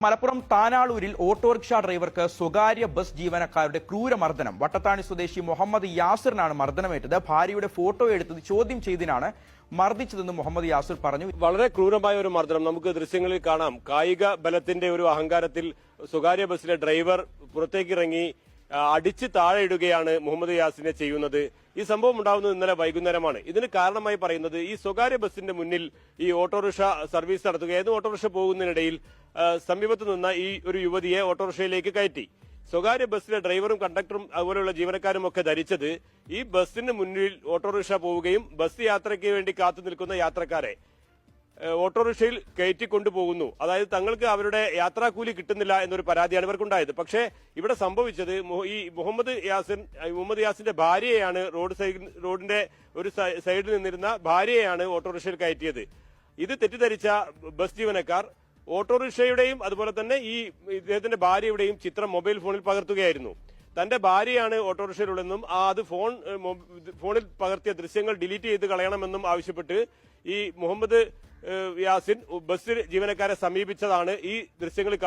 Malappuram താനാളൂരിൽ autorickshaw ഡ്രൈവർക്ക് സ്വകാര്യ bus ജീവനക്കാരുടെ ക്രൂരമർദ്ദനം. വട്ടത്താണി സ്വദേശി മുഹമ്മദ് യാസിറിനാണ് മർദ്ദനമേറ്റത്. ഭാര്യയുടെ ഫോട്ടോ എടുത്തത് ചോദ്യം ചെയ്തതിനാണ് മർദ്ദിച്ചതെന്ന് മുഹമ്മദ് യാസിർ പറഞ്ഞു. വളരെ ക്രൂരമായ ഒരു മർദ്ദനം നമുക്ക് ദൃശ്യങ്ങളിൽ കാണാം. കായിക ബലത്തിന്റെ ഒരു അഹങ്കാരത്തിൽ സ്വകാര്യ ബസ്സിലെ ഡ്രൈവർ പുറത്തേക്കിറങ്ങി അടിച്ച് താഴെ ഇടുകയാണ് മുഹമ്മദ് യാസിനെ ചെയ്യുന്നത്. ഈ സംഭവം ഉണ്ടാവുന്നത് ഇന്നലെ വൈകുന്നേരമാണ്. ഇതിന് കാരണമായി പറയുന്നത് ഈ സ്വകാര്യ ബസിന്റെ മുന്നിൽ ഈ ഓട്ടോറിക്ഷ സർവീസ് നടത്തുകയായിരുന്നു. ഓട്ടോറിക്ഷ പോകുന്നതിനിടയിൽ സമീപത്ത് നിന്ന ഈ ഒരു യുവതിയെ ഓട്ടോറിക്ഷയിലേക്ക് കയറ്റി. സ്വകാര്യ ബസ്സിലെ ഡ്രൈവറും കണ്ടക്ടറും അതുപോലെയുള്ള ജീവനക്കാരും ഒക്കെ ധരിച്ചത് ഈ ബസ്സിന് മുന്നിൽ ഓട്ടോറിക്ഷ പോവുകയും ബസ് യാത്രയ്ക്ക് വേണ്ടി കാത്തു നിൽക്കുന്ന യാത്രക്കാരെ ഓട്ടോറിക്ഷയിൽ കയറ്റിക്കൊണ്ടുപോകുന്നു. അതായത് തങ്ങൾക്ക് അവരുടെ യാത്രാക്കൂലി കിട്ടുന്നില്ല എന്നൊരു പരാതിയാണ് ഇവർക്കുണ്ടായത്. പക്ഷേ ഇവിടെ സംഭവിച്ചത് ഈ മുഹമ്മദ് യാസിന്റെ ഭാര്യയെയാണ് റോഡിന്റെ ഒരു സൈഡിൽ നിന്നിരുന്ന ഭാര്യയെയാണ് ഓട്ടോറിക്ഷയിൽ കയറ്റിയത്. ഇത് തെറ്റിദ്ധരിച്ച ബസ് ജീവനക്കാർ ഓട്ടോറിക്ഷയുടെയും അതുപോലെ തന്നെ ഈ ഇദ്ദേഹത്തിന്റെ ഭാര്യയുടെയും ചിത്രം മൊബൈൽ ഫോണിൽ പകർത്തുകയായിരുന്നു. തന്റെ ഭാര്യയാണ് ഓട്ടോറിക്ഷയിലുള്ളതെന്നും അത് ഫോണിൽ പകർത്തിയ ദൃശ്യങ്ങൾ ഡിലീറ്റ് ചെയ്ത് കളയണമെന്നും ആവശ്യപ്പെട്ട് ഈ മുഹമ്മദ് യാസിൻ ബസ് ജീവനക്കാരെ സമീപിച്ചതാണ് ഈ ദൃശ്യങ്ങളിൽ